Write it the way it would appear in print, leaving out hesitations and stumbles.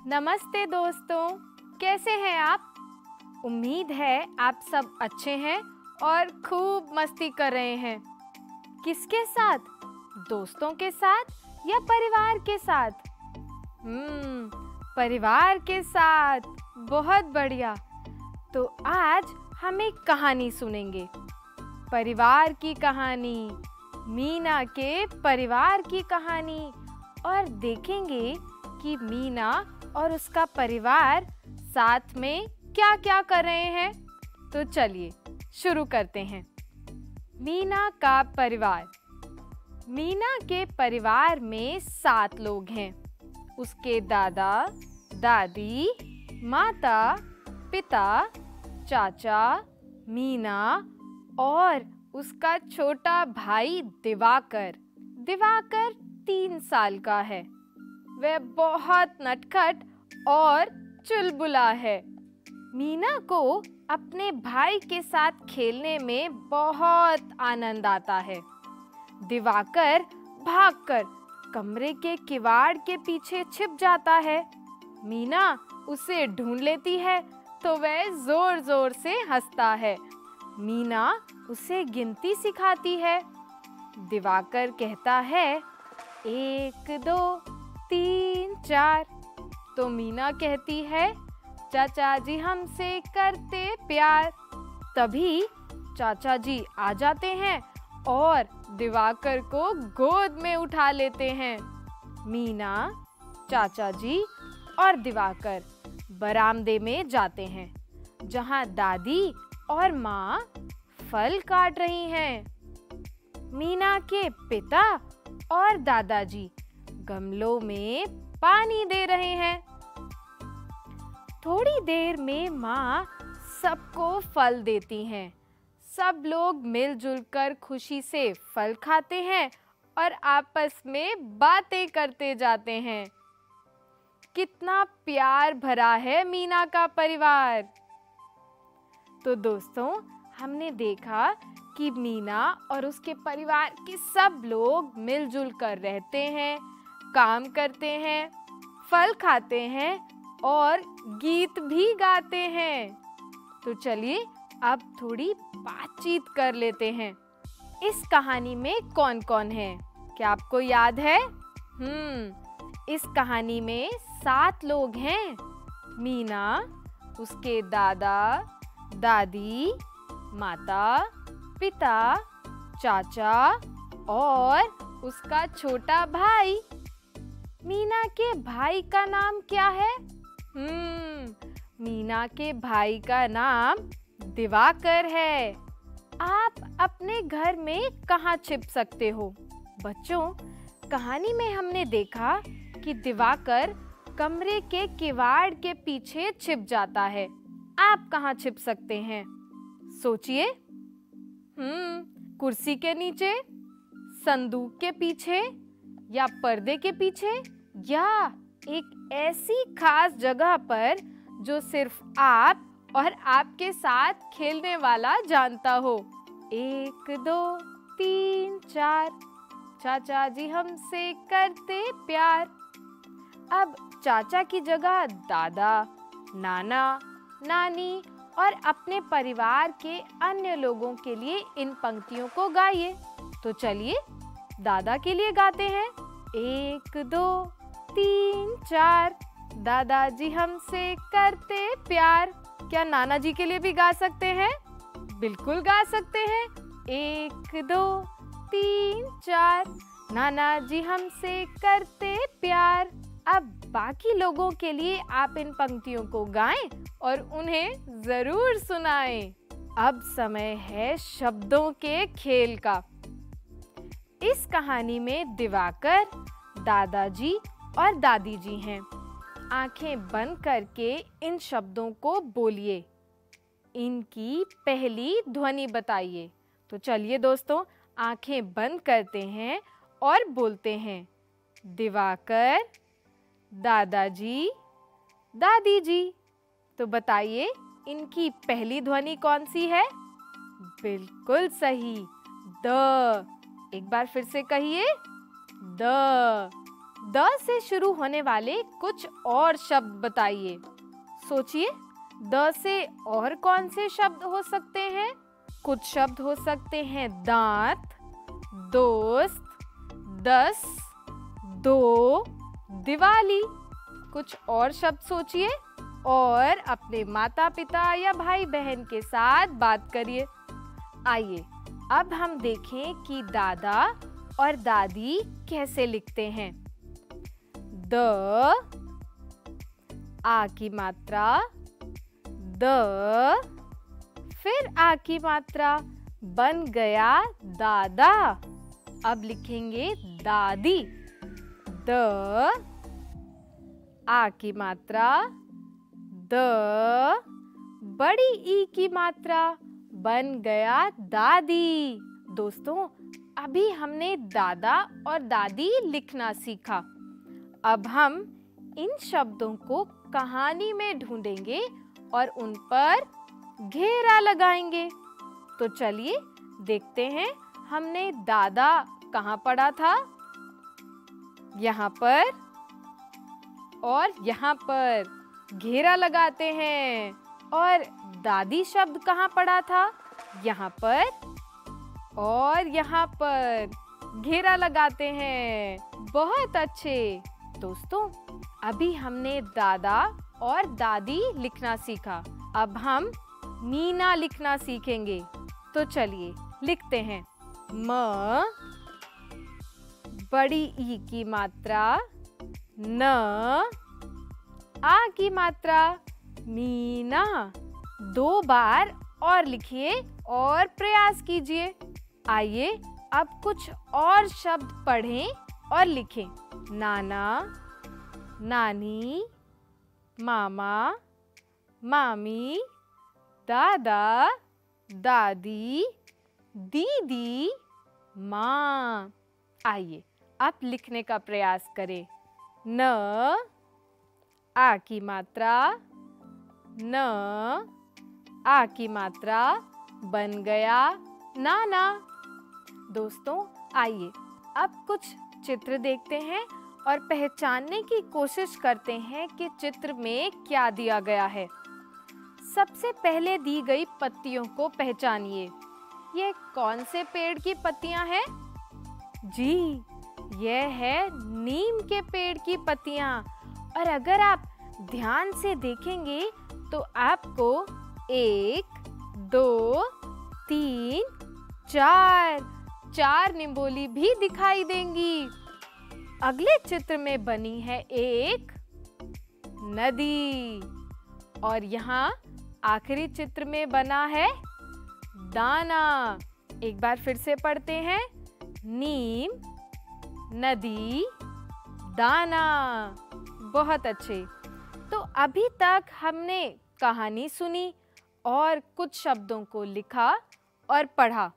नमस्ते दोस्तों, कैसे हैं आप? उम्मीद है आप सब अच्छे हैं और खूब मस्ती कर रहे हैं। किसके साथ? दोस्तों के साथ या परिवार के साथ? परिवार के साथ। बहुत बढ़िया। तो आज हम एक कहानी सुनेंगे। परिवार की कहानी, मीना के परिवार की कहानी, और देखेंगे कि मीना और उसका परिवार साथ में क्या-क्या कर रहे हैं। तो चलिए शुरू करते हैं। मीना का परिवार। मीना के परिवार में 7 लोग हैं। उसके दादा, दादी, माता, पिता, चाचा, मीना और उसका छोटा भाई दिवाकर। दिवाकर 3 साल का है। वह बहुत नटखट और चुलबुला है। मीना को अपने भाई के साथ खेलने में बहुत आनंद आता है। दिवाकर भागकर कमरे के किवाड़ के पीछे छिप जाता है। मीना उसे ढूंढ लेती है तो वह जोर-जोर से हंसता है। मीना उसे गिनती सिखाती है। दिवाकर कहता है 1 2 3 4। तो मीना कहती है चाचा जी हमसे करते प्यार। तभी चाचा जी आ जाते हैं और दिवाकर को गोद में उठा लेते हैं। मीना, चाचा जी और दिवाकर बरामदे में जाते हैं, जहां दादी और माँ फल काट रही हैं। मीना के पिता और दादाजी गमलों में पानी दे रहे हैं। थोड़ी देर में माँ सबको फल देती हैं। सब लोग मिलजुल कर खुशी से फल खाते हैं और आपस में बातें करते जाते हैं। कितना प्यार भरा है मीना का परिवार। तो दोस्तों, हमने देखा कि मीना और उसके परिवार के सब लोग मिलजुल कर रहते हैं, काम करते हैं, फल खाते हैं और गीत भी गाते हैं। तो चलिए अब थोड़ी बातचीत कर लेते हैं। इस कहानी में कौन-कौन है? क्या आपको याद है? इस कहानी में 7 लोग हैं। मीना, उसके दादा, दादी, माता, पिता, चाचा और उसका छोटा भाई। मीना के भाई का नाम क्या है? मीना के भाई का नाम दिवाकर है। आप अपने घर में कहाँ छिप सकते हो? बच्चों, कहानी में हमने देखा कि दिवाकर कमरे के किवाड़ के पीछे छिप जाता है। आप कहाँ छिप सकते हैं? सोचिए। कुर्सी के नीचे, संदूक के पीछे या पर्दे के पीछे, या एक ऐसी खास जगह पर जो सिर्फ आप और आपके साथ खेलने वाला जानता हो। 1 2 3 4, चाचा जी हमसे करते प्यार। अब चाचा की जगह दादा, नाना, नानी और अपने परिवार के अन्य लोगों के लिए इन पंक्तियों को गाइए। तो चलिए दादा के लिए गाते हैं। 1 2 3 4, दादाजी हमसे करते प्यार। क्या नाना जी के लिए भी गा सकते हैं? बिल्कुल गा सकते हैं। 1 2 3 4, नाना जी हमसे करते प्यार। अब बाकी लोगों के लिए आप इन पंक्तियों को गाएं और उन्हें जरूर सुनाएं। अब समय है शब्दों के खेल का। इस कहानी में दिवाकर, दादाजी और दादी जी हैं। आंखें बंद करके इन शब्दों को बोलिए। इनकी पहली ध्वनि बताइए। तो चलिए दोस्तों, आंखें बंद करते हैं और बोलते हैं। दिवाकर, दादाजी, दादी जी। तो बताइए, इनकी पहली ध्वनि कौन सी है? बिल्कुल सही, द। एक बार फिर से कहिए, द। द से शुरू होने वाले कुछ और शब्द बताइए। सोचिए, द से और कौन से शब्द हो सकते हैं? कुछ शब्द हो सकते हैं दांत, दोस्त, 10, 2, दिवाली। कुछ और शब्द सोचिए और अपने माता पिता या भाई बहन के साथ बात करिए। आइए अब हम देखें कि दादा और दादी कैसे लिखते हैं। द, आ की मात्रा, द, फिर आ की मात्रा, बन गया दादा। अब लिखेंगे दादी। द, आ की मात्रा, द, बड़ी ई की मात्रा, बन गया दादी। दोस्तों, अभी हमने दादा और दादी लिखना सीखा। अब हम इन शब्दों को कहानी में ढूंढेंगे और उन पर घेरा लगाएंगे। तो चलिए देखते हैं हमने दादा कहाँ पढ़ा था। यहाँ पर और यहाँ पर घेरा लगाते हैं। और दादी शब्द कहाँ पढ़ा था? यहाँ पर और यहाँ पर घेरा लगाते हैं। बहुत अच्छे। दोस्तों, अभी हमने दादा और दादी लिखना सीखा। अब हम मीना लिखना सीखेंगे। तो चलिए लिखते हैं। म, बड़ी ई की मात्रा, न, आ की मात्रा, मीना। 2 बार और लिखिए और प्रयास कीजिए। आइए अब कुछ और शब्द पढ़ें और लिखें। नाना, नानी, मामा, मामी, दादा, दादी, दीदी, माँ। आइए अब लिखने का प्रयास करें। न, आ की मात्रा, न, आ की मात्रा, बन गया नाना। दोस्तों, आइए अब कुछ चित्र देखते हैं और पहचानने की कोशिश करते हैं कि चित्र में क्या दिया गया है। सबसे पहले दी गई पत्तियों को पहचानिए। ये कौन से पेड़ की पत्तियां हैं? जी, यह है नीम के पेड़ की पत्तियां। और अगर आप ध्यान से देखेंगे तो आपको 1, 2, 3, 4 निम्बोली भी दिखाई देंगी। अगले चित्र में बनी है एक नदी। और यहाँ आखिरी चित्र में बना है दाना। एक बार फिर से पढ़ते हैं। नीम, नदी, दाना। बहुत अच्छे। तो अभी तक हमने कहानी सुनी और कुछ शब्दों को लिखा और पढ़ा।